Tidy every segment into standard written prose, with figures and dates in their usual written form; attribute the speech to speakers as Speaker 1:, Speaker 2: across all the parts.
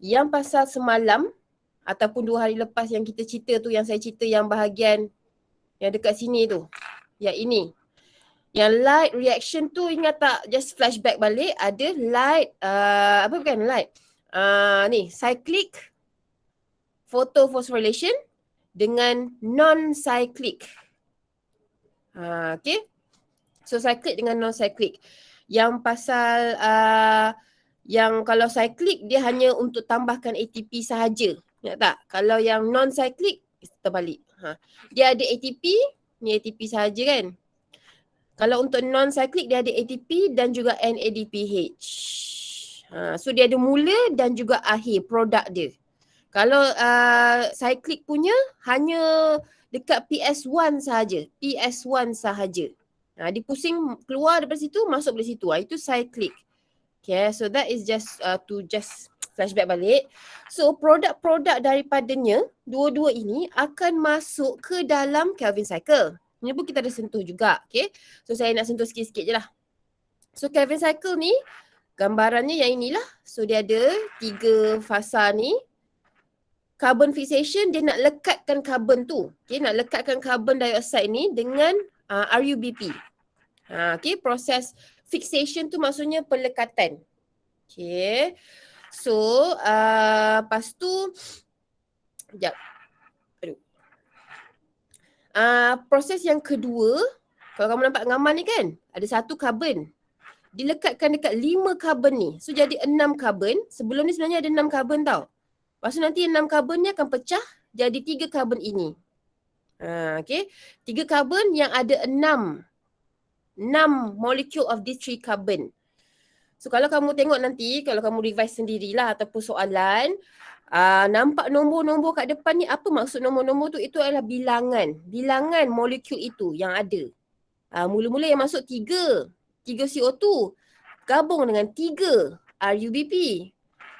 Speaker 1: Yang pasal semalam ataupun 2 hari lepas yang kita cerita tu, yang saya cerita yang bahagian yang dekat sini tu. Yang ini. Yang light reaction tu ingat tak? Just flashback balik. Ada light, apa bukan light? Ni, cyclic photophosphorylation dengan non-cyclic. Okay. So cyclic dengan non-cyclic. Yang pasal yang kalau cyclic dia hanya untuk tambahkan ATP sahaja. Ingat tak? Kalau yang non-cyclic terbalik. Dia ada ATP, ni ATP sahaja kan. Kalau untuk non-cyclic dia ada ATP dan juga NADPH. So dia ada mula dan juga akhir produk dia. Kalau cyclic punya hanya dekat PS1 sahaja. PS1 sahaja. Dia pusing keluar daripada situ, masuk dari situ. Itu cyclic. Okay, so that is just to just flashback balik. So produk-produk daripadanya, dua-dua ini akan masuk ke dalam Calvin cycle. Ini pun kita ada sentuh juga. Okay, so saya nak sentuh sikit-sikit je lah. So Calvin cycle ni, gambarannya yang inilah. So dia ada 3 fasa ni. Carbon fixation, dia nak lekatkan carbon tu. Okay, nak lekatkan carbon dioxide ni dengan RUBP. Okay, proses fixation tu maksudnya pelekatan. Okay, so lepas tu, sekejap. Proses yang kedua, kalau kamu nampak gambar ni kan, ada 1 carbon. Dilekatkan dekat 5 carbon ni. So jadi 6 carbon. Sebelum ni sebenarnya ada 6 carbon tau. Lepas tu nanti 6 carbon ni akan pecah jadi 3 carbon ini. Okay. 3 carbon yang ada 6 molecule of these 3 carbon. So kalau kamu tengok nanti, kalau kamu revise sendirilah ataupun soalan, nampak nombor-nombor kat depan ni, apa maksud nombor-nombor tu? Itu adalah bilangan. Bilangan molekul itu yang ada. Mula-mula yang masuk 3 CO2 gabung dengan 3 RUBP.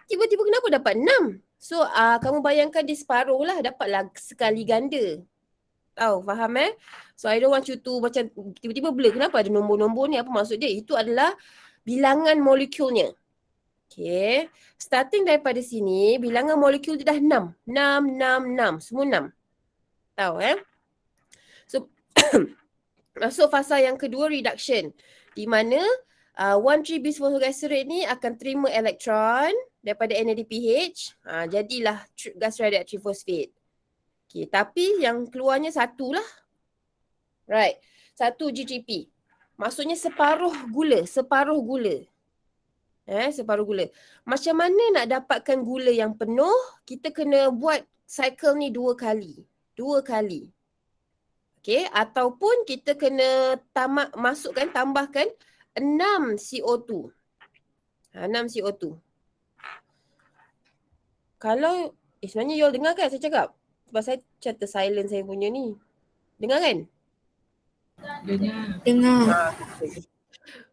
Speaker 1: Tiba-tiba kenapa dapat 6? So kamu bayangkan dia separuh lah, dapatlah sekali ganda. Tahu, faham So I don't want you to macam tiba-tiba blur. Kenapa ada nombor-nombor ni? Apa maksud dia? Itu adalah bilangan molekulnya. Okay. Starting daripada sini, bilangan molekul dia dah 6. 6. Semua 6. Tahu So masuk fasa yang kedua, reduction. Di mana 1,3-bisphosphoglycerate ni akan terima elektron daripada NADPH. Jadilah gas radiat trifosfat. Okay, tapi yang keluarnya 1 lah. Right. 1 GGP. Maksudnya separuh gula. Separuh gula. Macam mana nak dapatkan gula yang penuh? Kita kena buat cycle ni 2 kali. 2 kali. Okay, ataupun kita kena tambahkan 6 CO2. 6 CO2. Kalau, sebenarnya you all dengar kan saya cakap? Sebab saya macam tersilent saya punya ni. Dengar kan?
Speaker 2: Dengar.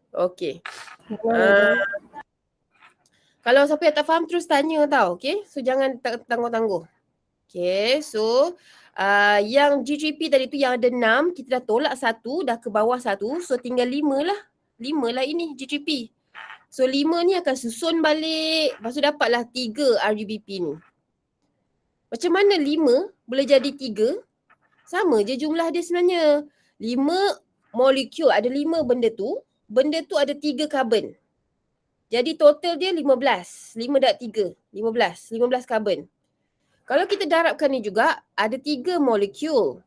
Speaker 1: Okay. Kalau siapa yang tak faham terus tanya tau. Okay, so jangan tangguh-tangguh. Okay, so yang GGP tadi tu yang ada 6, kita dah tolak 1, dah ke bawah 1. So tinggal 5 lah. 5 lah ini GGP. So 5 ni akan susun balik. Lepas tu dapatlah 3 RUBP ni. Macam mana 5 boleh jadi 3? Sama je jumlah dia sebenarnya. 5 molekul, ada 5 benda tu. Benda tu ada 3 carbon. Jadi total dia 15. 5 darab 3. 15 carbon. Kalau kita darabkan ni juga, ada 3 molekul.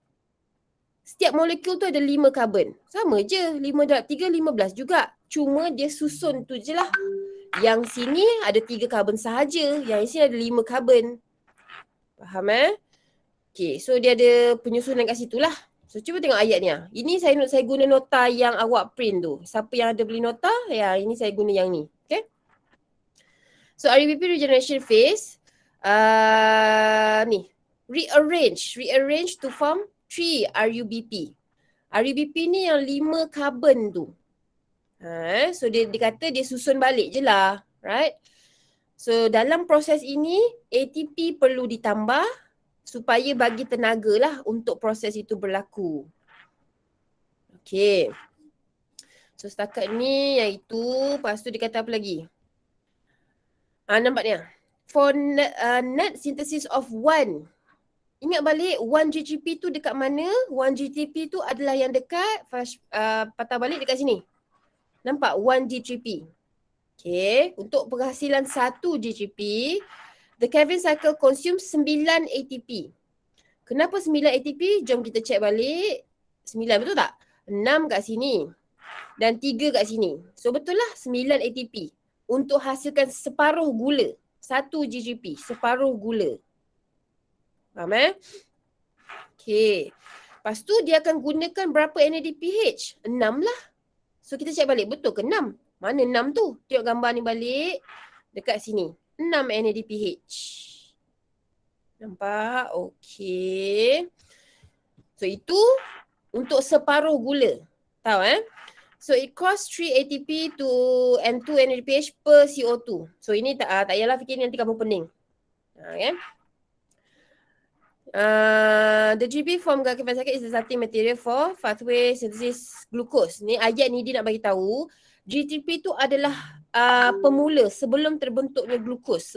Speaker 1: Setiap molekul tu ada 5 carbon. Sama je. 5 darab 3, 15 juga. Cuma dia susun tu je lah. Yang sini ada 3 carbon sahaja. Yang sini ada 5 carbon. Faham Okay, so dia ada penyusunan kat situ lah. So cuba tengok ayat ni lah. Ini saya guna nota yang awak print tu. Siapa yang ada beli nota, ya ini saya guna yang ni. Okay. So RUBP regeneration phase. Ni. Rearrange to form 3 RUBP. RUBP ni yang 5 carbon tu. So dia kata dia susun balik je lah. Right. So dalam proses ini ATP perlu ditambah supaya bagi tenaga lah untuk proses itu berlaku. Okay. So setakat ni yang itu. Lepas tu dia kata apa lagi? Nampak ni lah. for net synthesis of 1. Ingat balik 1 GGP tu dekat mana? 1 GGP tu adalah yang dekat patah balik dekat sini. Nampak 1 GGP. Okay, untuk penghasilan 1 GGP, the Kevin cycle consumes 9 ATP. Kenapa 9 ATP? Jom kita check balik. 9 betul tak? 6 kat sini dan 3 kat sini. So betul lah 9 ATP untuk hasilkan separuh gula. 1 GGP, separuh gula. Faham Okay. Lepas tu dia akan gunakan berapa NADPH? 6 lah. So kita check balik, betul ke 6? Mana 6 tu? Tengok gambar ni balik. Dekat sini. 6 NADPH. Nampak? Okay. So itu untuk separuh gula. Tahu So it costs 3 ATP to and 2 NADPH per CO2. So ini tak payahlah fikir nanti kamu pening. Okay. The GP form Kevin cycle is the starting material for pathway synthesis glucose. Ni ayat ni dia nak bagi tahu GTP tu adalah pemula sebelum terbentuknya glukos.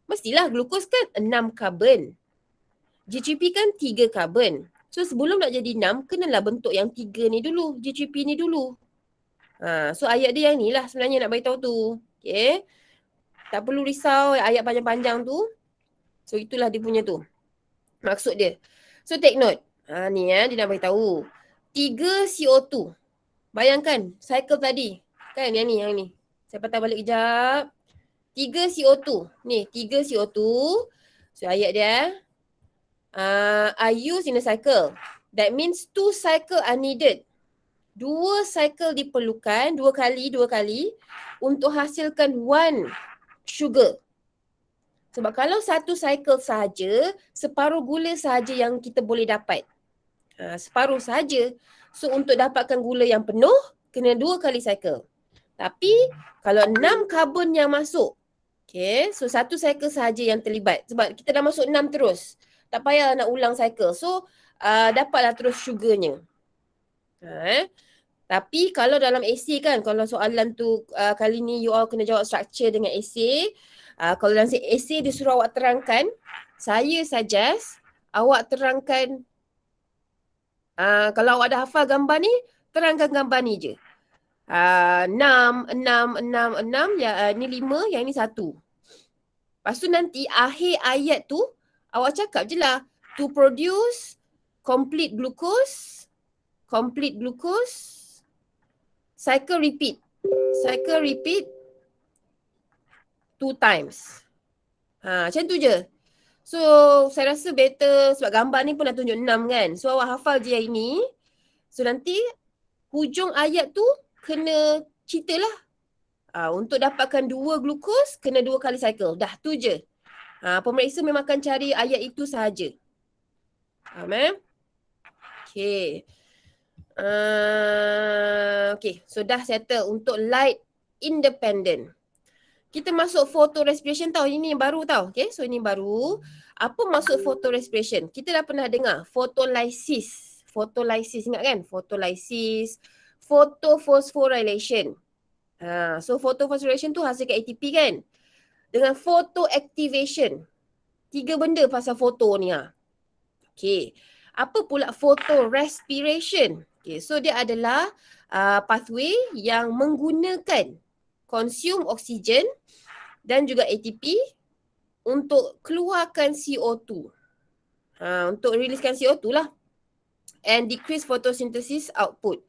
Speaker 1: Mestilah glukos kan 6 karbon. GGP kan 3 karbon. So sebelum nak jadi 6, kenalah bentuk yang 3 ni dulu. GGP ni dulu. So ayat dia yang ni lah sebenarnya nak beritahu tu. Okay. Tak perlu risau ayat panjang-panjang tu. So itulah dia punya tu. Maksud dia. So take note. Ni dia nak beritahu. 3 CO2. Bayangkan cycle tadi. Kan yang ni. Saya patah balik kejap. 3 CO2. Ni 3 CO2. So ayat dia. Are used in a cycle. That means 2 cycle are needed. 2 cycle diperlukan, 2 kali untuk hasilkan 1 sugar. Sebab kalau 1 cycle sahaja, separuh gula sahaja yang kita boleh dapat. Separuh sahaja. So untuk dapatkan gula yang penuh, kena 2 kali cycle. Tapi kalau 6 karbon yang masuk, okay, so 1 cycle sahaja yang terlibat. Sebab kita dah masuk 6 terus. Tak payah nak ulang cycle. So dapatlah terus sugarnya. Tapi kalau dalam essay kan, kalau soalan tu kali ni you all kena jawab structure dengan essay. Kalau dalam essay dia suruh awak terangkan, saya suggest awak terangkan, kalau awak dah hafal gambar ni, terangkan gambar ni je. 6, 6, 6, ya, ni 5, yang ni 1. Lepas tu nanti akhir ayat tu, awak cakap je lah, to produce complete glucose, cycle repeat 2 times. Macam tu je. So, saya rasa better sebab gambar ni pun dah tunjuk 6 kan. So, awak hafal je yang ini. So, nanti hujung ayat tu kena cerita lah. Untuk dapatkan 2 glukos, kena 2 kali cycle. Dah tu je. Pemeriksa memang akan cari ayat itu sahaja. Faham Okay. Okay, so dah settle untuk light independent. Kita masuk photorespiration tau. Ini yang baru tau. Okay, so ini baru. Apa maksud photorespiration? Kita dah pernah dengar photolysis. Ingat kan? Photolysis, photophosphorylation. So photophosphorylation tu hasilkan ATP kan? Dengan photoactivation. 3 benda pasal foto ni. Okay. Apa pula photorespiration? Okay, so dia adalah pathway yang menggunakan consume oksigen dan juga ATP untuk keluarkan CO2. Untuk riliskan CO2 lah. And decrease photosynthesis output.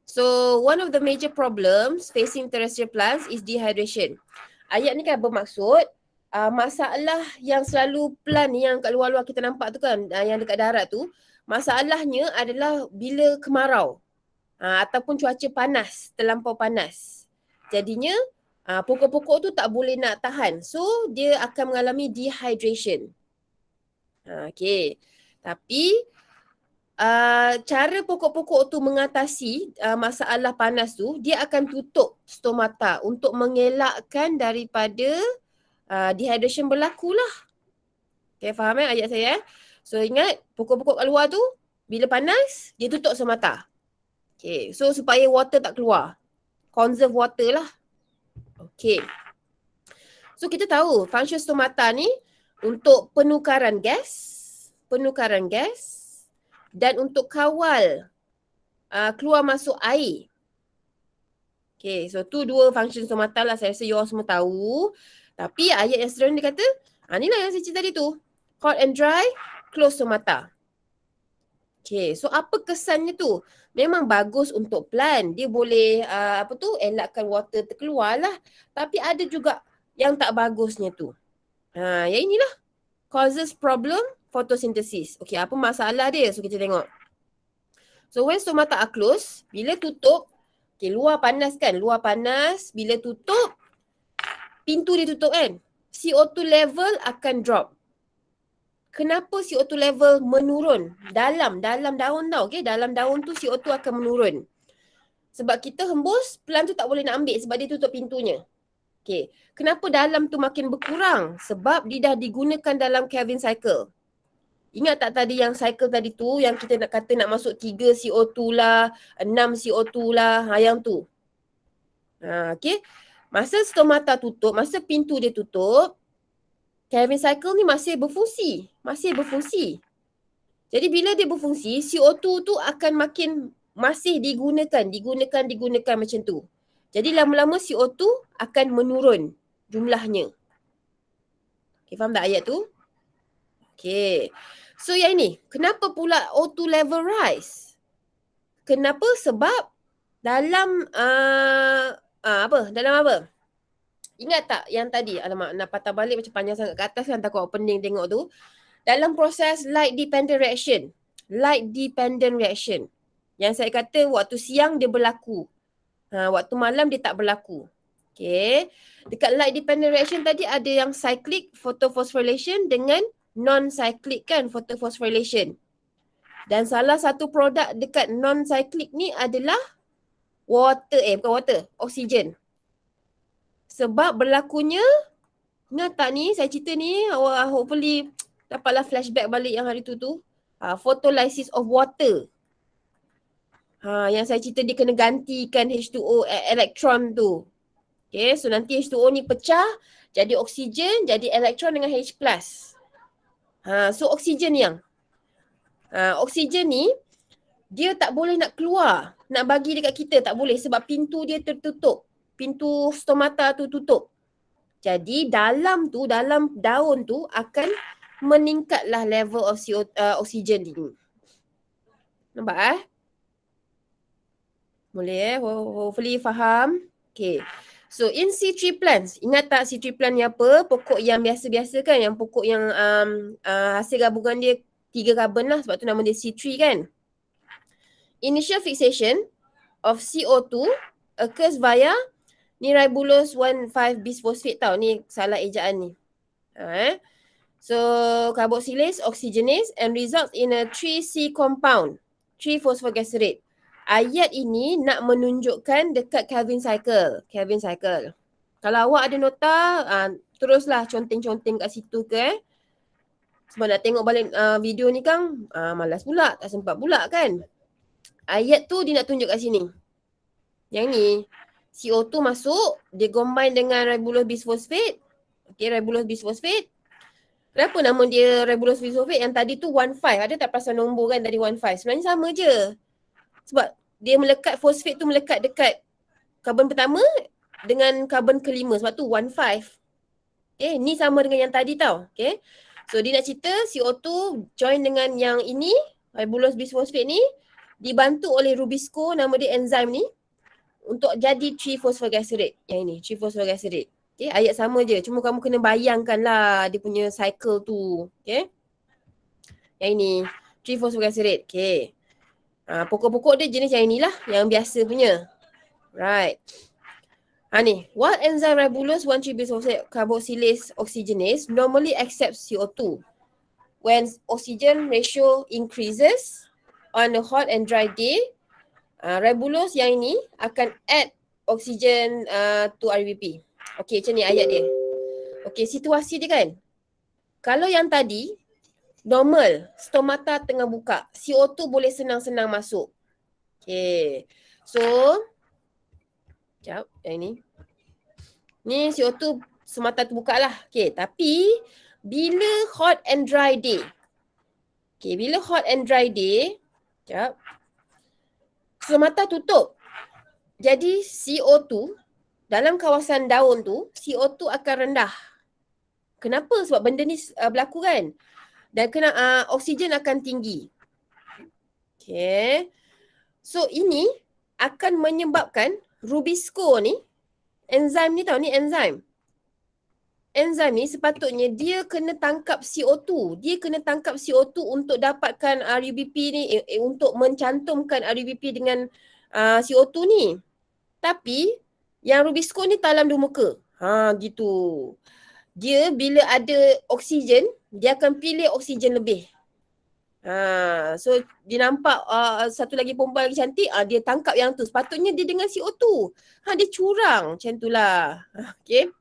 Speaker 1: So, one of the major problems facing terrestrial plants is dehydration. Ayat ni kan bermaksud masalah yang selalu plant yang kat luar-luar kita nampak tu kan, yang dekat darat tu, masalahnya adalah bila kemarau ataupun cuaca panas, terlampau panas. Jadinya pokok-pokok tu tak boleh nak tahan. So dia akan mengalami dehydration. Okay. Tapi cara pokok-pokok tu mengatasi masalah panas tu, dia akan tutup stomata untuk mengelakkan daripada dehydration berlaku lah. Okay, faham ayat saya? So ingat, pokok-pokok kat luar tu, bila panas, dia tutup stomata. Okay, so supaya water tak keluar. Conserve water lah. Okay. So kita tahu function stomata ni untuk penukaran gas dan untuk kawal keluar masuk air. Okay, so tu dua function stomata lah. Saya rasa you all semua tahu. Tapi ayat yang seterusnya dia kata, inilah yang saya cerita tadi tu. Hot and dry, close stomata. Okay, so apa kesannya tu? Memang bagus untuk plant. Dia boleh elakkan water terkeluar lah. Tapi ada juga yang tak bagusnya tu. Yang inilah causes problem photosynthesis. Okay, apa masalah dia? So kita tengok. So when stomata are closed, bila tutup, okay, luar panas kan? Luar panas, bila tutup, pintu dia tutup kan? CO2 level akan drop. Kenapa CO2 level menurun? Dalam daun tau. Okay? Dalam daun tu CO2 akan menurun. Sebab kita hembus, plant tu tak boleh nak ambil sebab dia tutup pintunya. Okay. Kenapa dalam tu makin berkurang? Sebab dia dah digunakan dalam Calvin cycle. Ingat tak tadi yang cycle tadi tu yang kita nak kata nak masuk 3 CO2 lah, 6 CO2 lah, yang tu. Okay. Masa stomata tutup, masa pintu dia tutup, Calvin cycle ni masih berfungsi. Jadi bila dia berfungsi, CO2 tu akan makin masih digunakan macam tu. Jadi lama-lama CO2 akan menurun jumlahnya. Okay, faham tak ayat tu? Okay. So yang ini, kenapa pula O2 level rise? Kenapa? Sebab dalam Dalam apa? Ingat tak yang tadi? Alamak, nak patah balik macam panjang sangat ke atas kan, takut pening tengok tu. Dalam proses light dependent reaction. Yang saya kata waktu siang dia berlaku. Waktu malam dia tak berlaku. Okay. Dekat light dependent reaction tadi ada yang cyclic photophosphorylation dengan non-cyclic kan photophosphorylation. Dan salah satu produk dekat non-cyclic ni adalah oksigen. Sebab berlakunya, ingat tak ni saya cerita ni, hopefully dapatlah flashback balik yang hari tu. Photolysis of water. Yang saya cerita dia kena gantikan H2O elektron tu. Okay, so nanti H2O ni pecah, jadi oksigen, jadi elektron dengan H+. So oksigen ni, dia tak boleh nak keluar, nak bagi dekat kita, tak boleh sebab pintu dia tertutup. Pintu stomata tu tutup. Jadi dalam daun tu akan meningkatlah level of oksigen ni. Nampak Boleh hopefully faham. Okay. So in C3 plants, ingat tak C3 plant ni apa? Pokok yang biasa-biasa kan? Yang pokok yang hasil gabungan dia 3 karbon lah, sebab tu nama dia C3 kan? Initial fixation of CO2 occurs via ni ribulose 1,5-bisphosphate tau. Ni salah ejaan ni. So carboxylase oxygenase and results in a 3C compound, 3-phosphoglycerate. Ayat ini nak menunjukkan dekat Calvin cycle. Kalau awak ada nota, teruslah conteng-conteng kat situ ke. Sebab nak tengok balik video ni kan, malas pula, tak sempat pula kan. Ayat tu dia nak tunjuk kat sini. Yang ni, CO2 masuk, dia combine dengan ribulose bisphosphate. Okay, ribulose bisphosphate. Kenapa nama dia ribulose bisphosphate? Yang tadi tu 1,5. Ada tak perasan nombor kan tadi 1,5? Sebenarnya sama je. Sebab dia melekat, fosfat tu melekat dekat karbon pertama dengan karbon kelima. Sebab tu 1,5. Okay, ni sama dengan yang tadi tau. Okay. So dia nak cerita CO2 join dengan yang ini, ribulose bisphosphate ni, dibantu oleh Rubisco, nama dia enzim ni, untuk jadi 3-phosphoglycerate. Yang ini, 3-phosphoglycerate. Okay, ayat sama je. Cuma kamu kena bayangkan lah dia punya cycle tu. Okay. Yang ini, 3-phosphoglycerate. Okay. Pokok-pokok dia jenis yang inilah, yang biasa punya. Right. Ni, while enzyme ribulose 1,3-bisphosphate carboxylase oxygenase normally accepts CO2. When oxygen ratio increases on a hot and dry day, ribulose yang ini akan add oxygen to RBP. Okay, macam ni ayat dia. Okay, situasi dia kan. Kalau yang tadi, normal, stomata tengah buka, CO2 boleh senang-senang masuk. Okay. So, sekejap, yang ini. Ni CO2 So mata terbuka lah. Okay, tapi bila hot and dry day. Okay, bila hot and dry day, sekejap. So mata tutup. Jadi CO2 dalam kawasan daun tu, CO2 akan rendah. Kenapa? Sebab benda ni berlaku kan. Dan oksigen akan tinggi. Okay. So ini akan menyebabkan Rubisco ni, enzim ni tahu ni enzim. Enzim ni sepatutnya dia kena tangkap CO2. Dia kena tangkap CO2 untuk dapatkan RUBP ni, untuk mencantumkan RUBP dengan CO2 ni. Tapi yang Rubisco ni talam dua muka. Gitu. Dia bila ada oksigen, dia akan pilih oksigen lebih. So dia nampak satu lagi perempuan lagi cantik, dia tangkap yang tu. Sepatutnya dia dengan CO2. Dia curang macam itulah. Okay.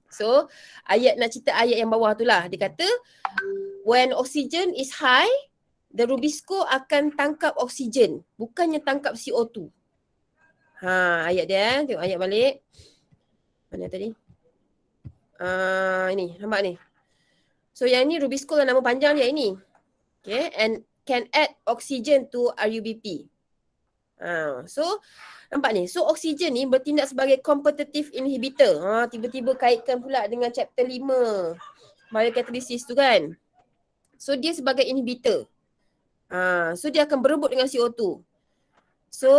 Speaker 1: So nak cerita ayat yang bawah tu lah. Dia kata when oxygen is high, the Rubisco akan tangkap oksigen, bukannya tangkap CO2. Ayat dia, tengok ayat balik. Mana tadi? Ini, nampak ni. So yang ni Rubisco lah nama panjang dia ini. Okay, and can add oxygen to RUBP. So nampak ni. So oksigen ni bertindak sebagai competitive inhibitor. Tiba-tiba kaitkan pula dengan chapter 5 biocatalysis tu kan. So dia sebagai inhibitor. So dia akan berebut dengan CO2. So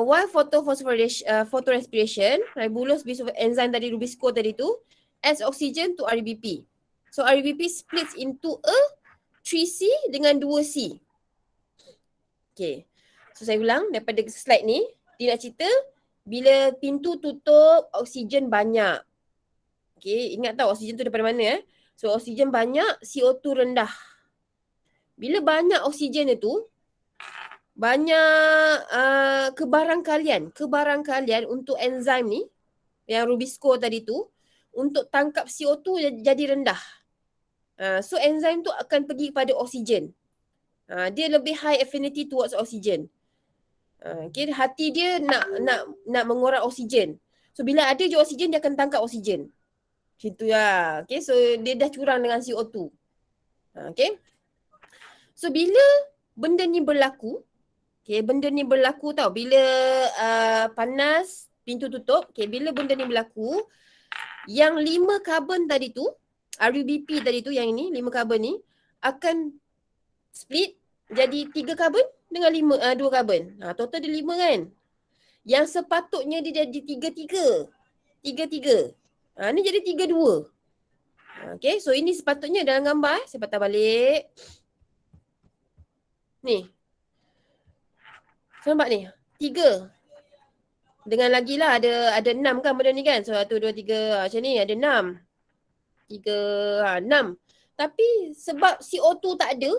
Speaker 1: while photorespiration, ribulose base of enzyme tadi, Rubisco tadi tu, adds oxygen to RUBP. So RUBP splits into a 3C dengan 2C. Okay. So saya ulang daripada slide ni. Dia nak cerita bila pintu tutup, oksigen banyak. Okay. Ingat tahu oksigen tu daripada mana So oksigen banyak, CO2 rendah. Bila banyak oksigen itu, banyak kebarangkalian untuk enzim ni, yang Rubisco tadi tu, untuk tangkap CO2 jadi rendah. So enzim tu akan pergi kepada oksigen. Dia lebih high affinity towards oksigen. Okay, hati dia nak menguras oksigen. So bila ada je oksigen, dia akan tangkap oksigen. Gitu lah. Okay, so dia dah curang dengan CO2. Okay. So bila benda ni berlaku, tau. Bila panas, pintu tutup. Okay, bila benda ni berlaku, yang 5 karbon tadi tu, RUBP tadi tu, yang ini, 5 karbon ni, akan split jadi 3 karbon dengan 2 karbon. Total dia 5 kan. Yang sepatutnya dia jadi 3-3. 3-3. Ni jadi 3-2. Okay, so ini sepatutnya dalam gambar. Saya patah balik. Ni. So nampak ni. 3. Dengan lagi lah ada 6 kan benda ni kan. So 1, 2, 3. Macam ni ada 6. 3, 6. Tapi sebab CO2 tak ada,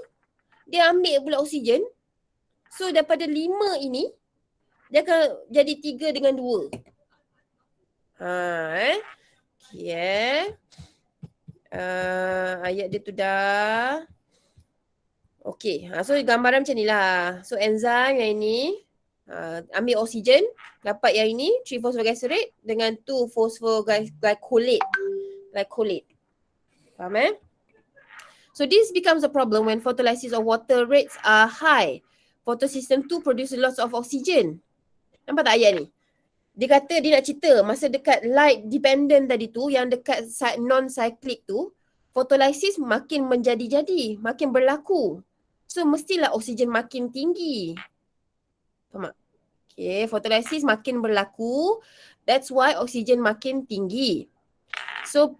Speaker 1: dia ambil pula oksigen. So daripada 5 ini, dia akan jadi 3 dengan 2. Okay. Ayat dia tu dah. Okay. So gambaran macam ni lah. So enzim yang ini, ambil oksigen, dapat yang ini, 3-phosphoglycerate dengan 2-phosphoglycolate. Faham So this becomes a problem when photolysis of water rates are high. Photosystem 2 produce lots of oxygen. Nampak tak ayat ni? Dia kata dia nak cerita masa dekat light dependent tadi tu, yang dekat non-cyclic tu, photolysis makin menjadi-jadi, makin berlaku. So mestilah oksigen makin tinggi. Faham tak? Okay, photolysis makin berlaku. That's why oksigen makin tinggi. So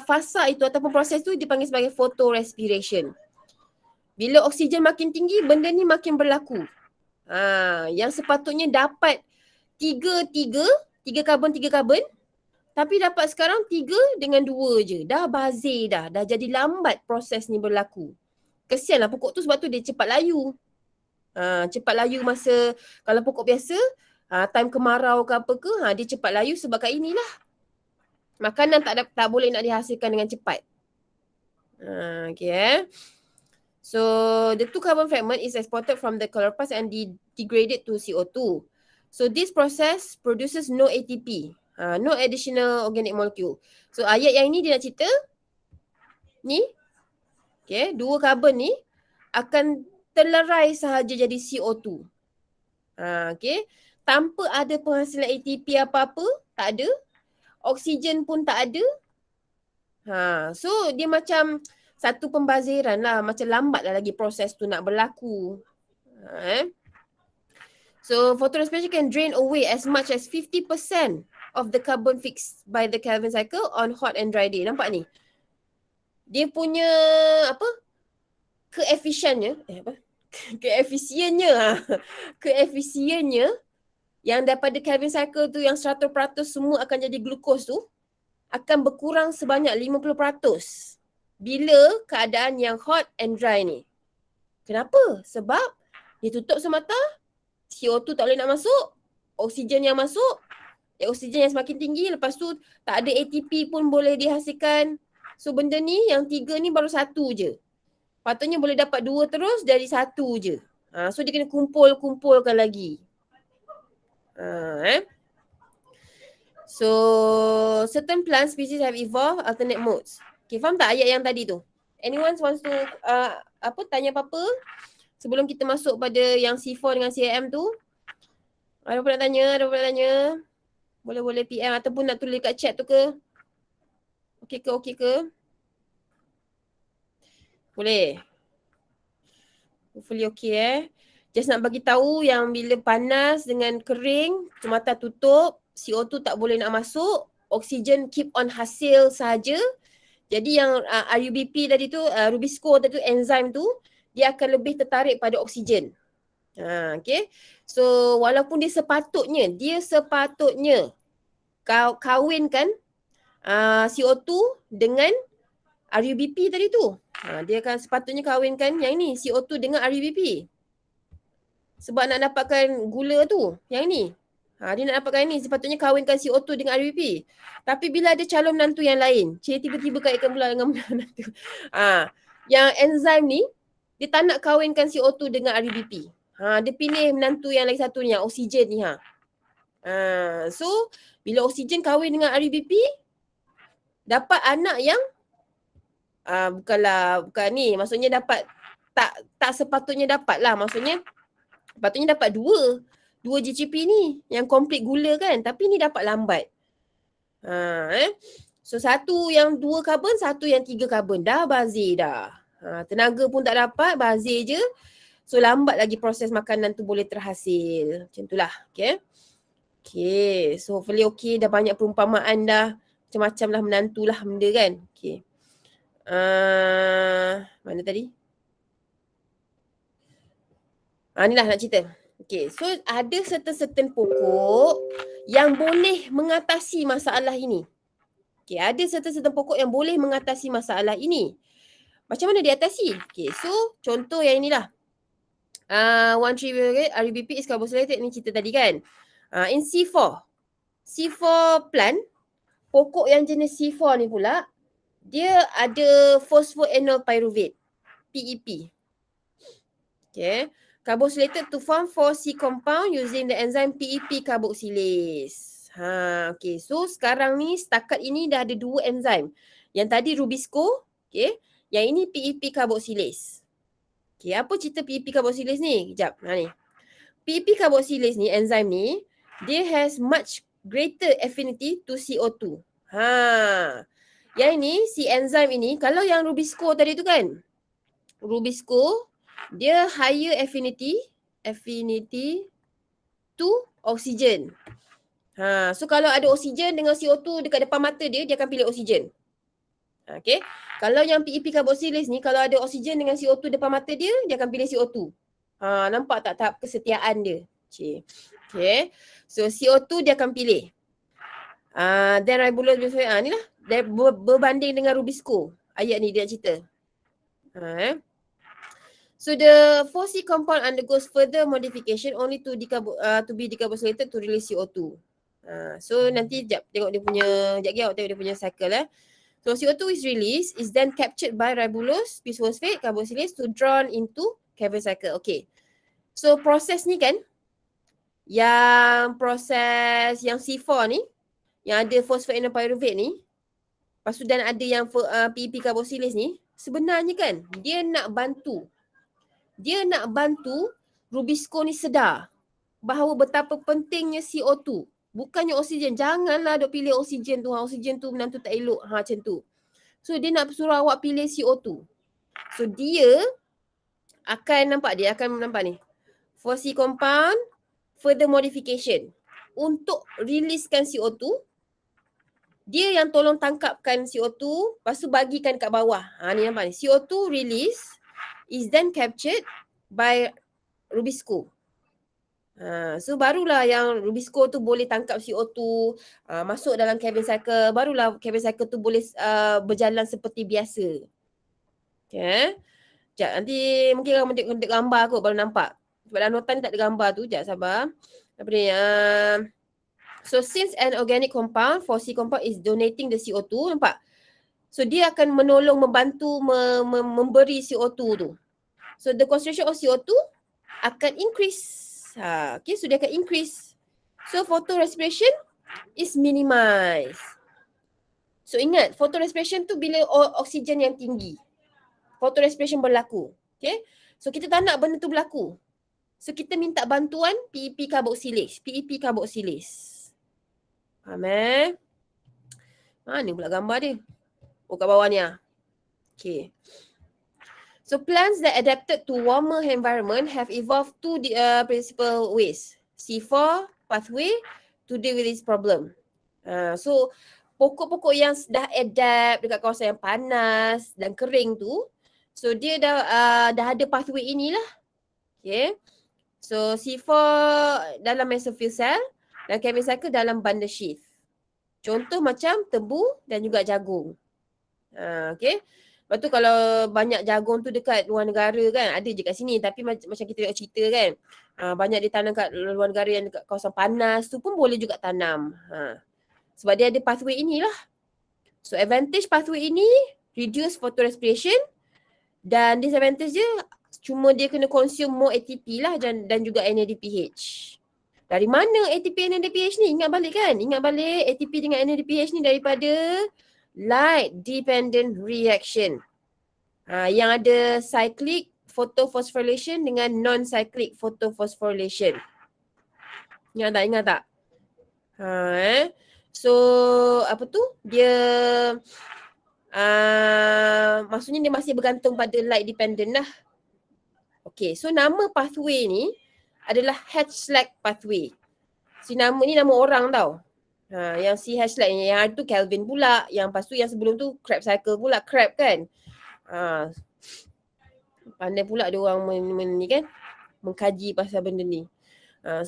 Speaker 1: fasa itu ataupun proses tu dipanggil sebagai photorespiration. Bila oksigen makin tinggi, benda ni makin berlaku. Yang sepatutnya dapat 3 karbon, tapi dapat sekarang 3 dengan 2 je. Dah bazir dah jadi lambat proses ni berlaku. Kesianlah pokok tu, sebab tu dia cepat layu. Cepat layu masa, kalau pokok biasa, time kemarau ke apa ke, dia cepat layu sebab kat inilah. Makanan tak boleh nak dihasilkan dengan cepat. Okay. So the 2 carbon fragment is exported from the chloroplast and degraded to CO2. So this process produces no ATP. No additional organic molecule. So ayat yang ini dia nak cerita ni, okay, 2 karbon ni akan terlerai sahaja jadi CO2. Okay. Tanpa ada penghasilan ATP apa-apa, tak ada. Oksigen pun tak ada. So dia macam satu pembaziran lah. Macam lambat lah lagi proses tu nak berlaku. So photorespiration can drain away as much as 50% of the carbon fixed by the Kelvin cycle on hot and dry day. Nampak ni? Dia punya apa? Keefisiennya keefisiennya yang daripada Kelvin cycle tu yang 100% semua akan jadi glukos tu akan berkurang sebanyak 50% bila keadaan yang hot and dry ni. Kenapa? Sebab dia tutup semata, CO2 tak boleh nak masuk, oksigen yang masuk, oksigen yang semakin tinggi, lepas tu tak ada ATP pun boleh dihasilkan. So benda ni yang 3 ni baru 1 je. Patutnya boleh dapat 2 terus dari 1 je. So dia kena kumpulkan lagi. So certain plant species have evolved alternate modes. Okay, faham tak ayat yang tadi tu? Anyone wants to tanya apa-apa sebelum kita masuk pada yang C4 dengan CAM tu? Ada apa nak tanya? Boleh PM ataupun nak tulis kat chat tu ke? Okey ke? Boleh. Hopefully okay Just nak bagi tahu yang bila panas dengan kering, mata tutup, CO2 tak boleh nak masuk, oksigen keep on hasil saja. Jadi yang RUBP tadi tu, Rubisco tadi tu, enzim tu, dia akan lebih tertarik pada oksigen. Okay. So walaupun dia sepatutnya kawinkan CO2 dengan RUBP tadi tu. Dia akan sepatutnya kawinkan yang ni, CO2 dengan RUBP. Sebab nak dapatkan gula tu, yang ni. Dia nak dapatkan ni, sepatutnya kawinkan CO2 dengan RUBP. Tapi bila ada calon menantu yang lain, tiba-tiba kaitkan pula dengan menantu. Yang enzim ni, dia tak nak kawinkan CO2 dengan RUBP. Dia pilih menantu yang lagi satu ni, oksigen ni. So, bila oksigen kahwin dengan RUBP, dapat anak yang bukan ni, maksudnya dapat tak sepatutnya dapat lah, maksudnya patutnya dapat 2 GGP ni yang komplit gula kan, tapi ni dapat lambat. So satu yang 2 karbon, satu yang 3 karbon, dah bazir dah. Tenaga pun tak dapat, bazir je. So lambat lagi proses makanan tu boleh terhasil. Macam itulah. Okay, so hopefully okay, dah banyak perumpamaan dah. Macam-macam lah menantu lah benda kan. Okay. Mana tadi? Inilah nak cerita. Okay, so ada certain pokok yang boleh mengatasi masalah ini. Okay, ada certain pokok yang boleh mengatasi masalah ini. Macam mana diatasi? Okay, so contoh yang inilah. 1,3 RUBP is carboxylated, ni cerita tadi kan. In C4 plant, pokok yang jenis C4 ni pula, dia ada phosphoenol pyruvate, PEP. Okay. Carboxylated to form 4C compound using the enzyme PEP carboxylase. Okay. So sekarang ni setakat ini dah ada 2 enzim. Yang tadi Rubisco, okay. Yang ini PEP carboxylase. Okay, apa cerita PEP carboxylase ni? Kejap. Ni. PEP carboxylase ni, enzim ni, dia has much greater affinity to CO2. Yang ini, si enzim ini, kalau yang Rubisco tadi tu kan, Rubisco, dia higher affinity to oxygen. So kalau ada oksigen dengan CO2 dekat depan mata dia, dia akan pilih oksigen. Okay. Kalau yang PEP carboxylase ni, kalau ada oksigen dengan CO2 depan mata dia, dia akan pilih CO2. Nampak tak tahap kesetiaan dia? Okay. So CO2 dia akan pilih. Then ribulose ni lah. Berbanding dengan Rubisco. Ayat ni dia cerita. So the 4C compound undergoes further modification only to be decarboxylated to release CO2. So nanti tengok dia punya, tengok dia punya cycle . So CO2 is released, is then captured by ribulose, bisphosphate, carboxylase to drawn into Krebs cycle. Okay. So proses ni kan, yang proses yang C4 ni, yang ada phosphoenolpyruvate ni, lepas tu dan ada yang PEP carboxylase ni, sebenarnya kan dia nak bantu Rubisco ni sedar bahawa betapa pentingnya CO2. Bukannya oksigen. Janganlah duk pilih oksigen tu. Oksigen tu menantu tak elok. Macam tu. So dia nak suruh awak pilih CO2. So dia akan nampak ni. For C compound, further modification. Untuk riliskan CO2, dia yang tolong tangkapkan CO2, lepas tu bagikan kat bawah. Ni nampak ni. CO2 release is then captured by Rubisco. So barulah yang Rubisco tu boleh tangkap CO2, masuk dalam Kevin cycle, barulah Kevin cycle tu boleh berjalan seperti biasa. Okay. Sekejap, nanti mungkin kamu tengok gambar kot baru nampak. Sebab dalam nota ni tak ada gambar tu. Sekejap, sabar. Apa ni? So since an organic compound, 4C compound is donating the CO2, nampak? So dia akan membantu memberi CO2 tu. So the concentration of CO2 akan increase. Okay, so dia akan increase. So photorespiration is minimized. So ingat, photorespiration tu bila oksigen yang tinggi. Photorespiration berlaku. Okay, so kita tak nak benda tu berlaku. So kita minta bantuan PEP carboxylase. Faham Mana pula gambar dia? Kat bawah ni Okay. So plants that adapted to warmer environment have evolved two principal ways. C4 pathway to deal with this problem. So pokok-pokok yang dah adapt dekat kawasan yang panas dan kering tu, so dia dah ada pathway inilah. Okay. So C4 dalam mesophyll cell dan Kevin cycle dalam bundle sheath. Contoh macam tebu dan juga jagung. Okay. Lepas tu kalau banyak jagung tu dekat luar negara kan, ada je kat sini. Tapi macam kita tengok cerita kan, banyak ditanam kat luar negara yang dekat kawasan panas tu pun boleh juga tanam. Sebab dia ada pathway inilah. So advantage pathway ini, reduce photorespiration. Dan disadvantage dia, cuma dia kena consume more ATP lah dan juga NADPH. Dari mana ATP NADPH ni? Ingat balik kan? ATP dengan NADPH ni daripada light dependent reaction. Yang ada cyclic photophosphorylation dengan non-cyclic photophosphorylation. Ingat tak? So apa tu? Dia maksudnya dia masih bergantung pada light dependent lah. Okay, so nama pathway ni adalah Hatch-Slack pathway. Nama orang tau. Yang si Hatch-Slack ni, yang hari tu Kelvin pula, yang lepas tu yang sebelum tu Krebs cycle pula, Krebs kan. Pandai pula dia orang mengkaji pasal benda ni.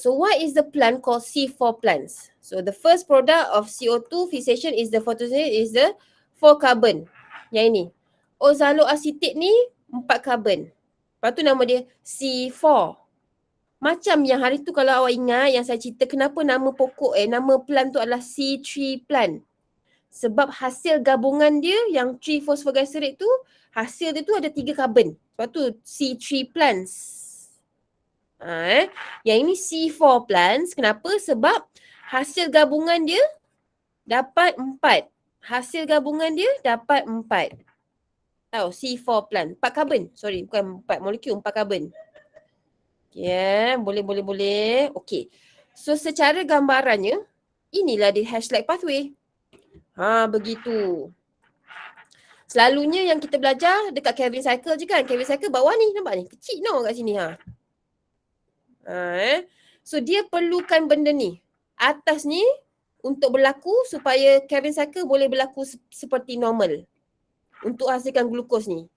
Speaker 1: So why is the plant called C4 plants? So the first product of CO2 fixation is the photosynthesis is the 4 carbon. Yang ini. Oxaloacetate ni 4 carbon. Lepas tu nama dia C4. Macam yang hari tu kalau awak ingat yang saya cerita kenapa nama plant tu adalah C3 plant. Sebab hasil gabungan dia yang 3 phosphoglycerate tu, hasil dia tu ada 3 carbon. Sebab tu C3 plants. Yang ini C4 plants. Kenapa? Sebab hasil gabungan dia dapat 4. Tahu C4 plant. 4 carbon. Sorry, bukan 4 molekul, 4 carbon. Ya, boleh. Okey. So secara gambarannya, inilah di Hatch-Slack pathway. Begitu. Selalunya yang kita belajar dekat Kevin cycle je kan. Kevin cycle bawah ni, nampak ni? Kecil kat sini. So dia perlukan benda ni. Atas ni untuk berlaku supaya Kevin cycle boleh berlaku seperti normal. Untuk hasilkan glukos ni.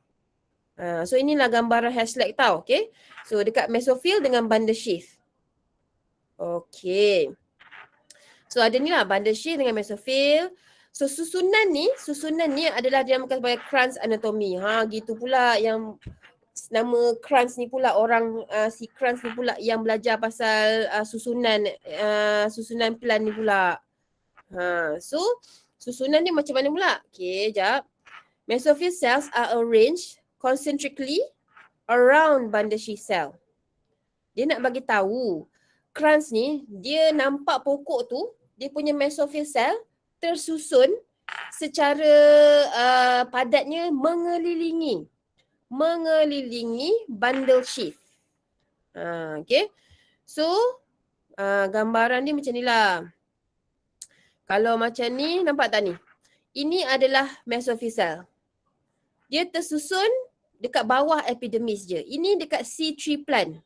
Speaker 1: So inilah gambaran Hatch-Slack tau. Okay. So dekat mesophyll dengan bundle sheath. Okay. So ada ni lah bundle sheath dengan mesophyll. So susunan ni adalah dinamakan sebagai Kranz anatomy. Gitu pula yang nama Kranz ni pula si Kranz ni pula yang belajar pasal susunan plant ni pula. So susunan ni macam mana pula? Okay, jap. Mesophyll cells are arranged concentrically around bundle sheath cell. Dia nak bagi tahu Kranz ni dia nampak pokok tu, dia punya mesophyll cell tersusun secara padatnya mengelilingi bundle sheath. Okay. So gambaran dia macam ni lah. Kalau macam ni, nampak tak ni? Ini adalah mesophyseal. Dia tersusun dekat bawah epidermis je. Ini dekat C3 plant.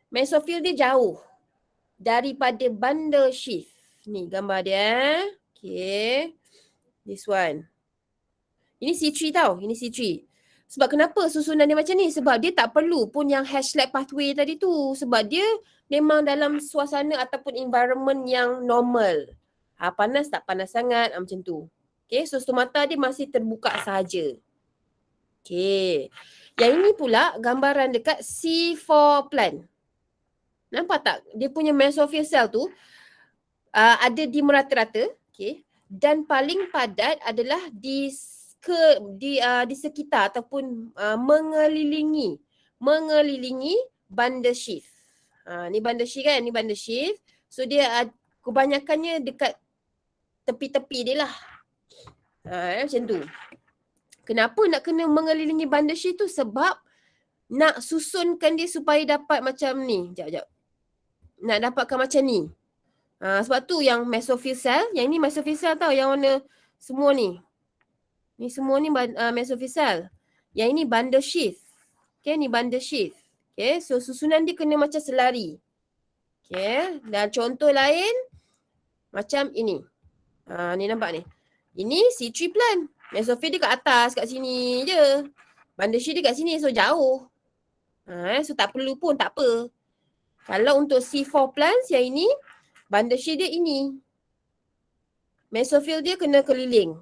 Speaker 1: Mesophyll dia jauh daripada bundle sheath. Ni gambar dia. Okay. This one. Ini C3 tau. Ini C3. Sebab kenapa susunan dia macam ni? Sebab dia tak perlu pun yang Hashlap pathway tadi tu. Sebab dia memang dalam suasana ataupun environment yang normal. Panas tak panas sangat, macam tu. Okay, so stomata dia masih terbuka sahaja. Okay. Yang ini pula gambaran dekat C4 plant. Nampak tak? Dia punya mesophyll cell tu ada di merata-rata. Okay. Dan paling padat adalah di sekitar ataupun mengelilingi bundle sheath. Ni bundle sheath kan? Ni bundle sheath. So dia kebanyakannya dekat tepi-tepi dia lah. Macam tu. Kenapa nak kena mengelilingi bundle sheath tu? Sebab nak susunkan dia supaya dapat macam ni. Sekejap. Nak dapatkan macam ni. Sebab tu yang mesophyll cell, yang ni mesophyll cell tau, yang warna semua ni. Ni semua ni mesophyll cell. Yang ini bundle sheath. Okay, ni bundle sheath. Okay, so susunan dia kena macam selari. Okay, dan contoh lain macam ini. Ni nampak ni. Ini C3 plant. Mesophyll dia kat atas, kat sini je. Bundle sheath dia kat sini, so jauh. So tak perlu pun, tak apa. Kalau untuk C4 plants yang ini, bundle sheath dia ini. Mesophyll dia kena keliling.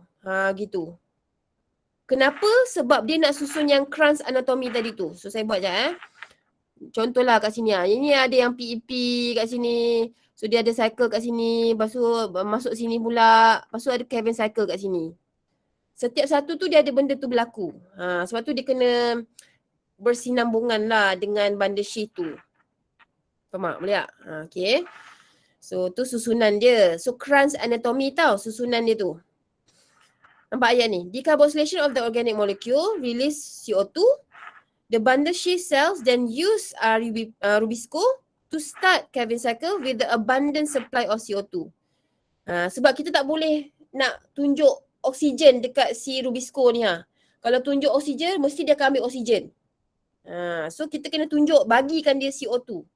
Speaker 1: Gitu. Kenapa? Sebab dia nak susun yang Kranz anatomy tadi tu. So saya buat sekejap Contohlah kat sini. Ini ada yang PEP kat sini. So dia ada cycle kat sini. Lepas tu masuk sini pula. Lepas tu ada Kevin cycle kat sini. Setiap satu tu dia ada benda tu berlaku. Sebab tu dia kena bersinambungan lah dengan bundle sheath tu. Faham tak? Boleh tak? Okay. So tu susunan dia. So Kranz anatomy tau susunan dia tu. Nampak ayat ni. Decarboxylation of the organic molecule release CO2. The bundle sheath cells then use Rubisco to start Kevin cycle with the abundant supply of CO2. Sebab kita tak boleh nak tunjuk oksigen dekat si Rubisco ni. Kalau tunjuk oksigen, mesti dia akan ambil oksigen. So kita kena tunjuk, bagikan dia CO2.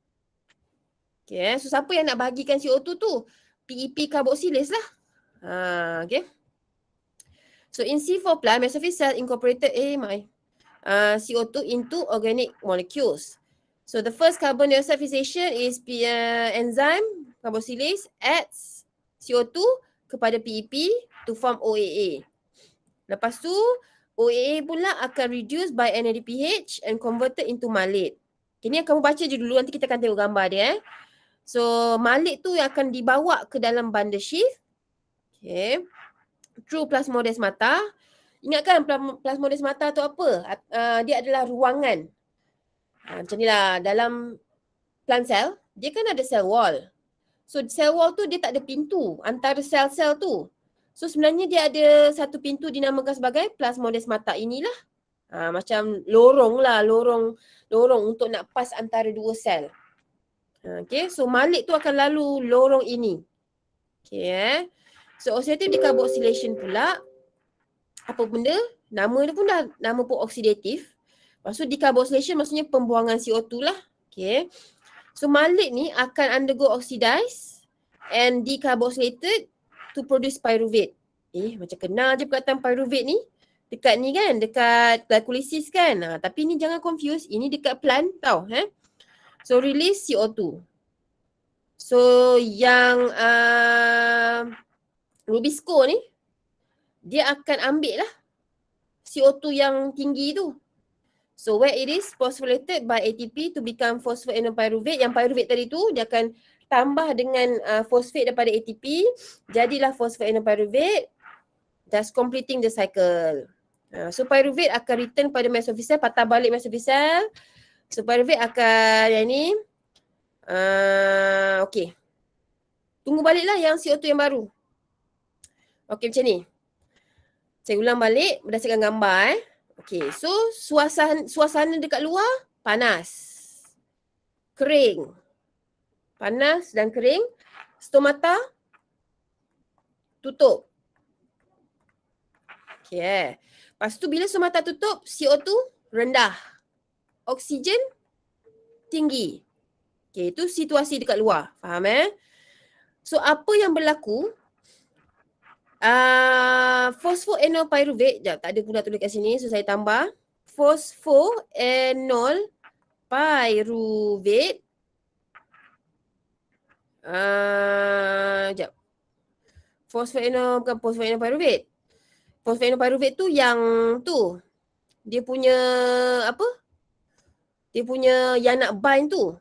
Speaker 1: Okay, so siapa yang nak bagikan CO2 tu? PEP carboxylase lah. Okay. So in C4 plant, mesophyll cell incorporated CO2 into organic molecules. So the first carbon dioxide fixation is enzyme carboxylase adds CO2 kepada PEP to form OAA. Lepas tu OAA pula akan reduced by NADPH and converted into malate. Ini kamu baca je dulu, nanti kita akan tengok gambar dia. So malate tu yang akan dibawa ke dalam bundle sheath. Okay. Through plasmodesmata. Ingatkan plasmodesmata tu apa? Dia adalah ruangan. Macam ni lah. Dalam plant cell, dia kan ada cell wall. So cell wall tu dia tak ada pintu antara sel-sel tu. So sebenarnya dia ada satu pintu dinamakan sebagai plasmodesmata inilah. Macam lorong lah. Lorong untuk nak pas antara dua sel. Okay. So malate tu akan lalu lorong ini. Okay. So oxidative decarboxylation pula. Apa benda? Nama dia pun dah, nama pun oksidatif. Lepas tu decarboxylation maksudnya pembuangan CO2 lah. Okay. So malate ni akan undergo oxidize and decarboxylated to produce pyruvate. Macam kenal je perkataan pyruvate ni. Dekat ni kan, dekat glycolysis kan. Tapi ni jangan confuse, ini dekat plant tau. So release CO2. So yang Rubisco ni, dia akan ambil lah CO2 yang tinggi tu. So where it is phosphorylated by ATP to become phosphoenopyruvate. Yang pyruvate tadi tu dia akan tambah dengan phosphate daripada ATP. Jadilah phosphoenopyruvate. Thus completing the cycle. So pyruvate akan return pada mesophyll cell, patah balik mesophyll cell. So pyruvate akan yang ni. Okay. Tunggu baliklah yang CO2 yang baru. Okey, macam ni. Saya ulang balik berdasarkan gambar. Okey, so suasana dekat luar panas. Kering. Panas dan kering. Stomata tutup. Okey. Lepas tu bila stomata tutup, CO2 rendah. Oksigen tinggi. Okey, itu situasi dekat luar. Faham So apa yang berlaku? Phosphoenolpyruvate. Sekejap, tak ada pula tulis kat sini. So saya tambah. Phosphoenolpyruvate. Sekejap. Bukan phosphoenolpyruvate. Phosphoenolpyruvate tu yang tu. Dia punya apa? Dia punya yang nak bind tu.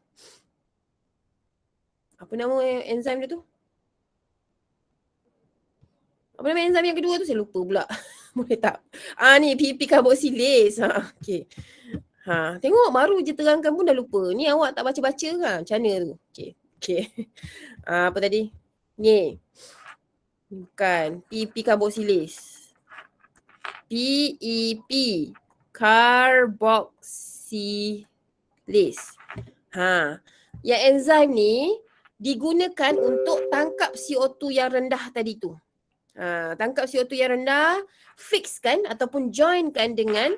Speaker 1: Apa nama enzim dia tu? Apa nama enzim yang kedua tu? Saya lupa pula. Boleh tak? Ni PP carboxylase. Okey. Tengok baru je terangkan pun dah lupa. Ni awak tak baca-baca kan? Macam mana tu? Okey. Apa tadi? Ni. Bukan. PP carboxylase. PEP. Carboxylase. Yang enzim ni digunakan untuk tangkap CO2 yang rendah tadi tu. Tangkap CO2 yang rendah, fixkan ataupun joinkan dengan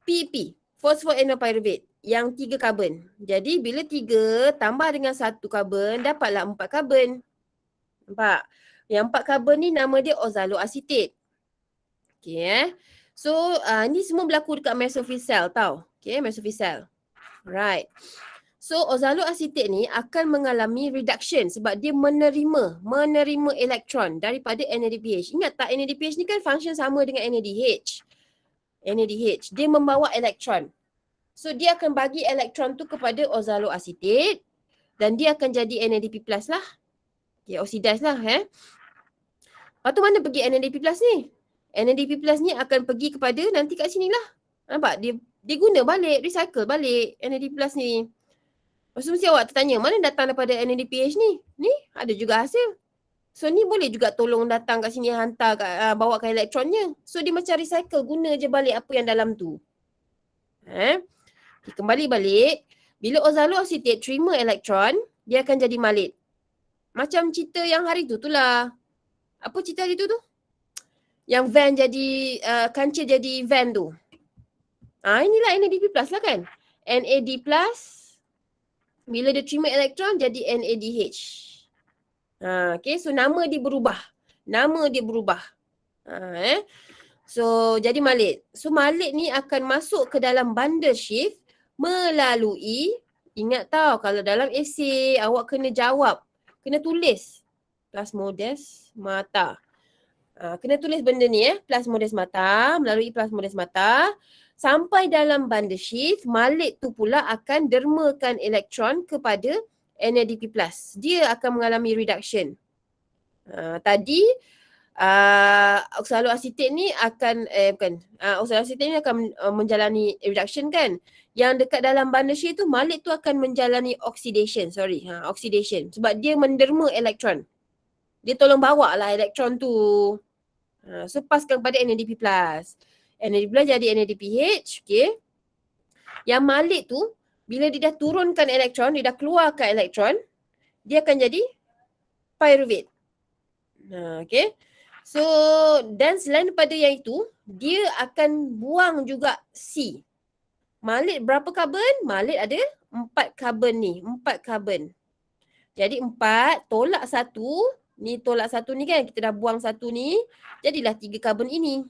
Speaker 1: PEP, phosphoenolpyruvate, yang 3 karbon. Jadi bila 3 tambah dengan 1 karbon, dapatlah 4 karbon. Nampak? Yang 4 karbon ni nama dia oxaloacetate. Okay. So ni semua berlaku dekat mesophyll cell tau. Okay, mesophyll cell. Right. So oxaloacetate ni akan mengalami reduction sebab dia menerima elektron daripada NADPH. Ingat tak NADPH ni kan function sama dengan NADH. Dia membawa elektron. So dia akan bagi elektron tu kepada oxaloacetate dan dia akan jadi NADP+ lah. Okay, oxidize lah. Lepas tu mana pergi NADP+ ni? NADP+ ni akan pergi kepada nanti kat sini lah. Nampak? Dia guna balik, recycle balik NADP+ ni. Lepas tu mesti awak tertanya, mana datang daripada NADPH ni? Ni ada juga hasil. So ni boleh juga tolong datang kat sini, hantar bawakan elektronnya. So dia macam recycle, guna je balik apa yang dalam tu. Kembali balik, bila oxaloacetate terima elektron, dia akan jadi malit. Macam cerita yang hari tu lah. Apa cerita hari tu? Yang van jadi, kancil jadi van tu. Inilah NADP+ lah kan. NAD+, bila dia terima elektron jadi NADH. Okay, so nama dia berubah. So jadi malit. So malit ni akan masuk ke dalam bundle shift melalui, ingat tau kalau dalam esei awak kena jawab, kena tulis plasmodesmata. Kena tulis benda ni plasmodesmata, melalui plasmodesmata. Sampai dalam bundle shift, malit tu pula akan dermakan elektron kepada NADP+. Dia akan mengalami reduction. Tadi oxaloacetate ni akan oxaloacetate ni akan menjalani reduction kan. Yang dekat dalam bundle shift tu, malit tu akan menjalani oxidation. Oxidation. Sebab dia menderma elektron. Dia tolong bawa lah elektron tu. So paskan kepada NADP+. NADP+ jadi NADPH, okay. Yang malit tu, bila dia dah turunkan elektron, dia dah keluarkan elektron, dia akan jadi pyruvate. Okay. So, dan selain daripada yang itu, dia akan buang juga C. Malit berapa karbon? Malit ada 4 karbon ni, 4 karbon. Jadi 4 tolak 1, ni tolak 1 ni kan, kita dah buang 1 ni, jadilah 3 karbon ini.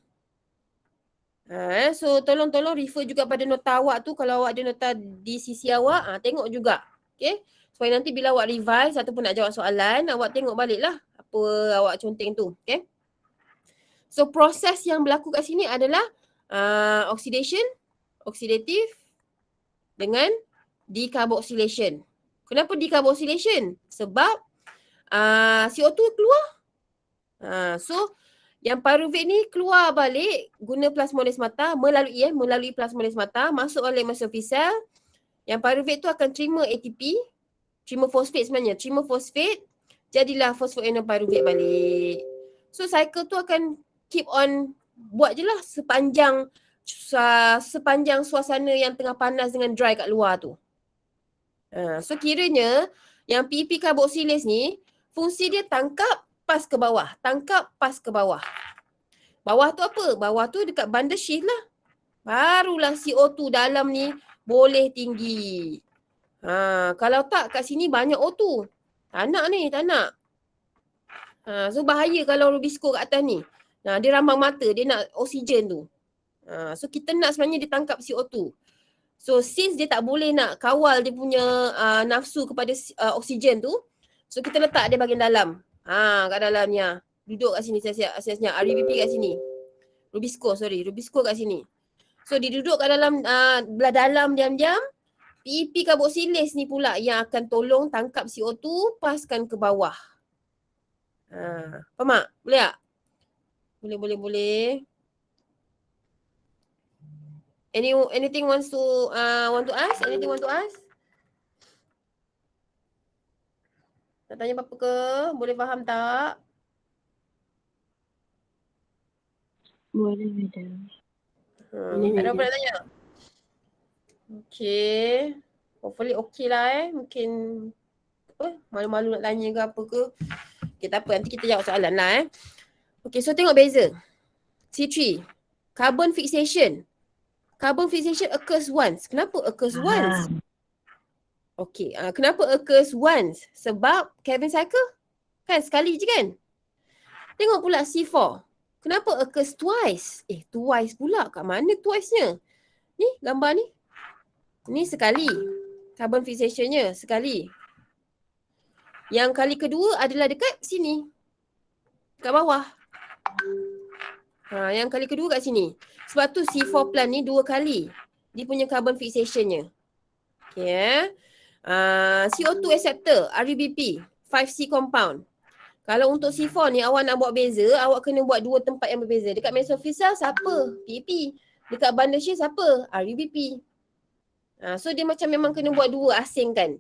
Speaker 1: So tolong refer juga pada nota awak tu. Kalau awak ada nota di sisi awak, tengok juga. Okay. Supaya nanti bila awak revise ataupun nak jawab soalan, awak tengok balik lah apa awak conteng tu. Okay. So proses yang berlaku kat sini adalah oxidative dengan decarboxylation. Kenapa decarboxylation? Sebab CO2 keluar. So yang pyruvate ni keluar balik guna plasmodesmata melalui plasmodesmata, masuk oleh mesophyll cell. Yang pyruvate tu akan terima ATP, terima fosfat sebenarnya, terima fosfat, jadilah phosphoenolpyruvate balik. So cycle tu akan keep on buat je lah sepanjang suasana yang tengah panas dengan dry kat luar tu. So kiranya yang PEP carboxylase ni fungsi dia tangkap pas ke bawah. Tangkap pas ke bawah. Bawah tu apa? Bawah tu dekat bundle shift lah. Barulah CO2 dalam ni boleh tinggi. Kalau tak kat sini banyak O2. Tak nak ni, tak nak. So bahaya kalau Rubisco kat atas ni. Dia rambang mata, dia nak oksigen tu. So kita nak sebenarnya dia tangkap CO2. So since dia tak boleh nak kawal dia punya nafsu kepada oksigen tu, so kita letak dia bahagian dalam. Kat dalamnya. Duduk kat sini siap-siap. RBP kat sini. Rubisco kat sini. So dia duduk kat dalam belah dalam diam-diam. PEP carboxylase ni pula yang akan tolong tangkap CO2, paskan ke bawah. Faham tak? Boleh tak? Boleh. Anything want to ask? Anything want to ask? Nak tanya apa-apa ke? Boleh faham tak?
Speaker 2: Boleh, madam.
Speaker 1: Ada apa nak tanya? Okay. Hopefully okay lah Mungkin malu-malu nak tanya ke apa ke. Okay, tak apa. Nanti kita jawab soalan lah Okay, so tengok beza. C3. Carbon fixation. Carbon fixation occurs once. Kenapa occurs once? Okay, kenapa occurs once? Sebab Kevin cycle kan sekali je kan? Tengok pula C4. Kenapa occurs twice? Twice pula. Kat mana twice-nya? Ni gambar ni. Ni sekali. Carbon fixation-nya sekali. Yang kali kedua adalah dekat sini. Kat bawah. Yang kali kedua kat sini. Sebab tu C4 plant ni 2 kali. Dia punya carbon fixation-nya. Okay. CO2 acceptor, RBP, 5C compound. Kalau untuk C4 ni awak nak buat beza, awak kena buat 2 tempat yang berbeza. Dekat mesophyll siapa? PEP. Dekat bundle shift siapa? RBP. So dia macam memang kena buat 2 asingkan.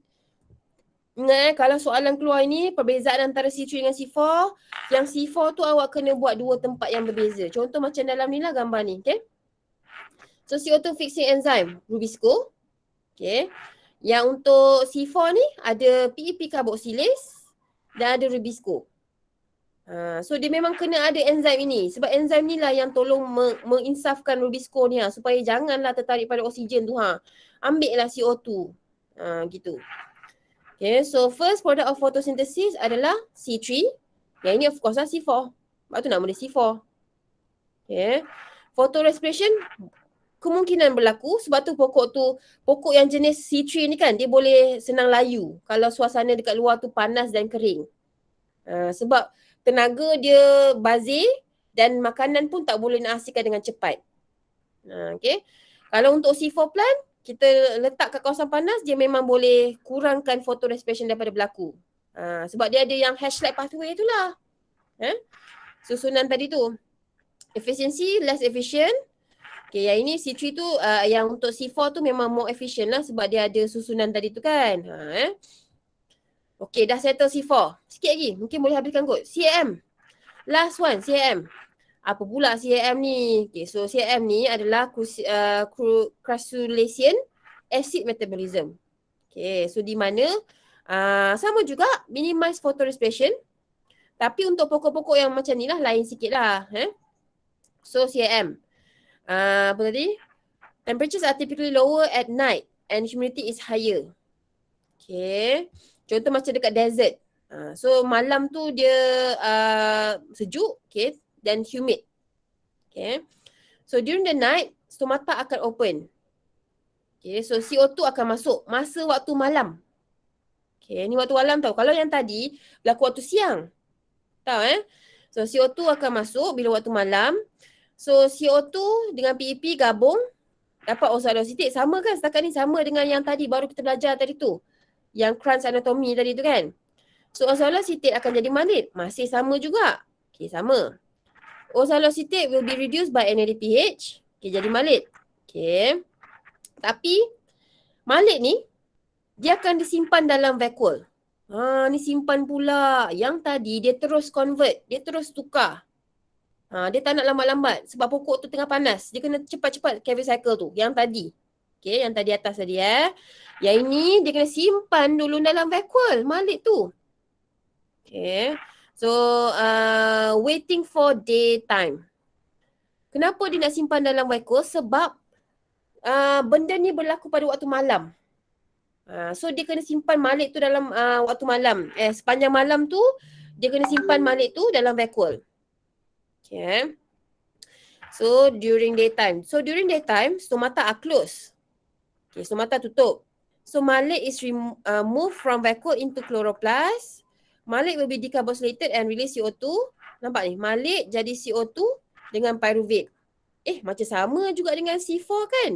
Speaker 1: Ingat kalau soalan keluar ini perbezaan antara C3 dengan C4, yang C4 tu awak kena buat 2 tempat yang berbeza. Contoh macam dalam ni lah gambar ni, okay? So CO2 fixing enzyme, Rubisco. Okay. Yang untuk C4 ni ada PEP carboxylase dan ada Rubisco. So dia memang kena ada enzim ini. Sebab enzim ni lah yang tolong menginsafkan Rubisco ni supaya janganlah tertarik pada oksigen tu Ambil lah CO2. Gitu. Okay, so first product of photosynthesis adalah C3. Yang ini of course lah C4. Sebab tu nama dia C4. Okay. Photorespiration kemungkinan berlaku sebab tu pokok yang jenis C3 ni kan dia boleh senang layu kalau suasana dekat luar tu panas dan kering. Sebab tenaga dia bazir dan makanan pun tak boleh nak hasilkan dengan cepat. Okay. Kalau untuk C4 plant, kita letak kat kawasan panas, dia memang boleh kurangkan photorespiration daripada berlaku. Sebab dia ada yang H-like pathway tu lah. Susunan tadi tu. Efficiency, less efficient. Okay, yang ini C3 tu, yang untuk C4 tu memang more efficient lah sebab dia ada susunan tadi tu kan. Okay, dah settle C4. Sikit lagi, mungkin boleh habiskan kot. CAM. Last one, CAM. Apa pula CAM ni? Okay, so CAM ni adalah crassulacean acid metabolism. Okay, so di mana sama juga minimize photorespiration. Tapi untuk pokok-pokok yang macam ni lah, lain sikit lah. So CAM. Apa tadi? Temperatures are typically lower at night and humidity is higher. Okay. Contoh macam dekat desert. So malam tu dia sejuk, okay, dan humid. Okay. So during the night, stomata akan open. Okay, so CO2 akan masuk masa waktu malam. Okay, ni waktu malam tau. Kalau yang tadi berlaku waktu siang. Tahu So CO2 akan masuk bila waktu malam. So CO2 dengan PEP gabung dapat oxaloacetate. Sama kan setakat ni? Sama dengan yang tadi baru kita belajar tadi tu. Yang Kranz anatomy tadi tu kan. So oxaloacetate akan jadi malit. Masih sama juga. Okay, sama. Oxaloacetate will be reduced by NADPH. Okay, jadi malit. Okay. Tapi malit ni dia akan disimpan dalam vacuole. Ni simpan pula. Yang tadi dia terus convert. Dia terus tukar. Dia tak nak lambat-lambat. Sebab pokok tu tengah panas. Dia kena cepat-cepat Kevin cycle tu. Yang tadi. Okay, yang tadi atas tadi Yang ini dia kena simpan dulu dalam vacuole. Malik tu. Okay. So, waiting for daytime. Kenapa dia nak simpan dalam vacuole? Sebab benda ni berlaku pada waktu malam. So dia kena simpan malik tu dalam waktu malam. Sepanjang malam tu dia kena simpan malik tu dalam vacuole. Okay. So during daytime. During daytime stomata are closed. Okay, stomata tutup. So malik is moved from vacuole into chloroplast. Malik will be decarboxylated and release CO2. Nampak ni? Malik jadi CO2 dengan pyruvate. Macam sama juga dengan C4 kan?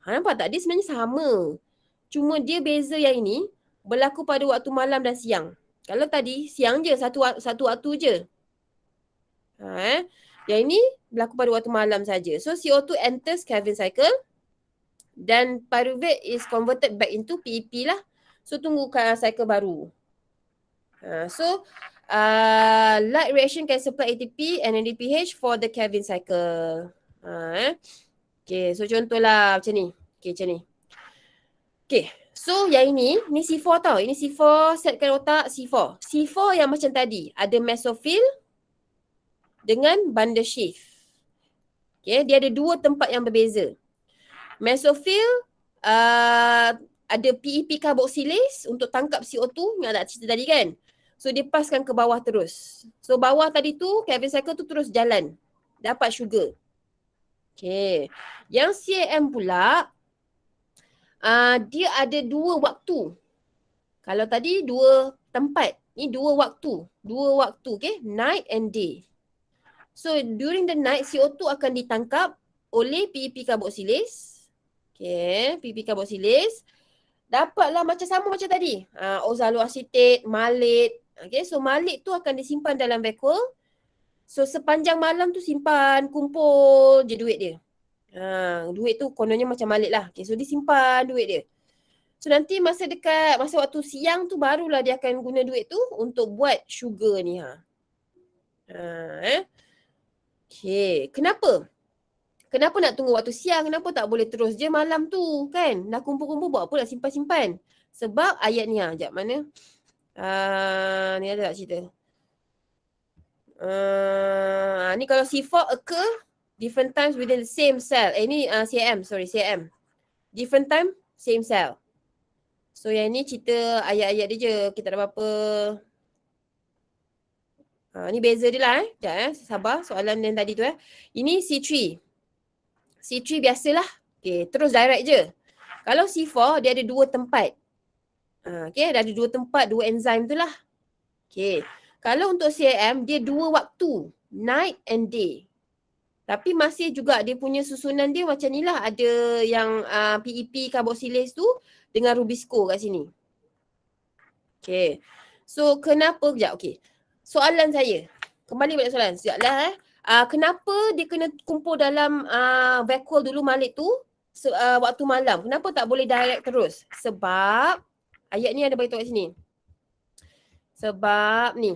Speaker 1: Nampak tak? Dia sebenarnya sama. Cuma dia beza yang ini berlaku pada waktu malam dan siang. Kalau tadi siang je, satu waktu je. Yang ini berlaku pada waktu malam saja. So CO2 enters Kevin cycle dan pyruvate is converted back into PEP lah. So tunggu cycle baru. Light reaction can supply ATP and NADPH for the Kevin cycle. Okay, so contohlah macam ni. Okay, macam ni. Okay, so yang ini C4 tau. Ini C4, setkan otak C4. C4 yang macam tadi, ada mesophyll dengan bundle sheath. Okay, dia ada dua tempat yang berbeza. Mesophyll ada PEP carboxylase untuk tangkap CO2 yang nak cerita tadi kan. So dia paskan ke bawah terus. So bawah tadi tu, Kevin cycle tu terus jalan. Dapat sugar. Okay, yang CAM pula, dia ada dua waktu. Kalau tadi dua tempat, ni dua waktu. Okay, night and day. So during the night, CO2 akan ditangkap oleh PEP carboxylase. Okay, PEP carboxylase. Dapatlah macam sama macam tadi. Oxaloacetate, malik. Okay, so malik tu akan disimpan dalam vacuole. So sepanjang malam tu simpan, kumpul je duit dia. Duit tu kononnya macam malik lah. Okay, so disimpan duit dia. So nanti masa waktu siang tu barulah dia akan guna duit tu untuk buat sugar ni. Okay, kenapa? Kenapa nak tunggu waktu siang? Kenapa tak boleh terus je malam tu kan? Dah kumpul-kumpul buat apa nak simpan-simpan? Sebab ayat ni sekejap mana? Ni ada tak cerita? Ni kalau C4 occur different times within the same cell. Ini CAM. Different time, same cell. So yang ni cerita ayat-ayat dia je. Kita tak ada apa-apa. Ni beza dia lah. Sekejap sabar soalan yang tadi tu Ini C3. C3 biasalah. Okay, terus direct je. Kalau C4 dia ada dua tempat. Okay, dia ada dua tempat, dua enzim tu lah. Okay. Kalau untuk CAM, dia dua waktu. Night and day. Tapi masih juga dia punya susunan dia macam ni lah. Ada yang PEP carboxylase tu dengan Rubisco kat sini. Okay. So kenapa? Sekejap, okay. Soalan saya. Kembali balik soalan. Sekejap lah kenapa dia kena kumpul dalam vacuole dulu malik tu waktu malam? Kenapa tak boleh direct terus? Sebab ayat ni ada beritahu kat sini. Sebab ni.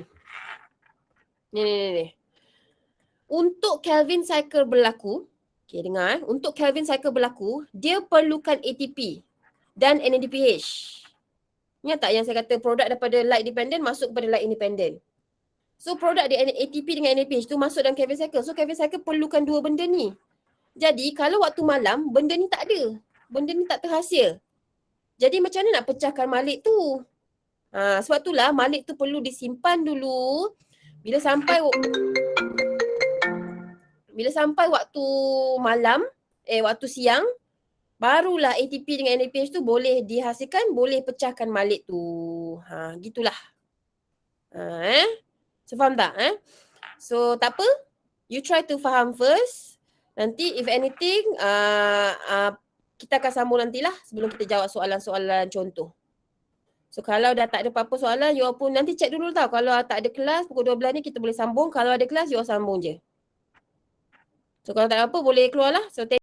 Speaker 1: Ni. Untuk Kelvin cycle berlaku, okay dengar untuk Kelvin cycle berlaku, dia perlukan ATP dan NADPH. Ingat tak yang saya kata produk daripada light dependent masuk kepada light independent. So produk dia ATP dengan NADPH tu masuk dalam Kelvin cycle. So Kelvin cycle perlukan dua benda ni. Jadi kalau waktu malam, benda ni tak ada. Benda ni tak terhasil. Jadi macam mana nak pecahkan malik tu? Sebab itulah malik tu perlu disimpan dulu. Bila sampai waktu malam, waktu siang, barulah ATP dengan NADPH tu boleh dihasilkan, boleh pecahkan malik tu. Gitulah. So faham tak? So tak apa, you try to faham first. Nanti if anything, kita akan sambung nantilah sebelum kita jawab soalan-soalan contoh. So kalau dah tak ada apa-apa soalan, you all pun nanti check dulu tau. Kalau tak ada kelas, pukul 12 ni kita boleh sambung. Kalau ada kelas, you all sambung je. So kalau tak ada apa, boleh keluar lah. So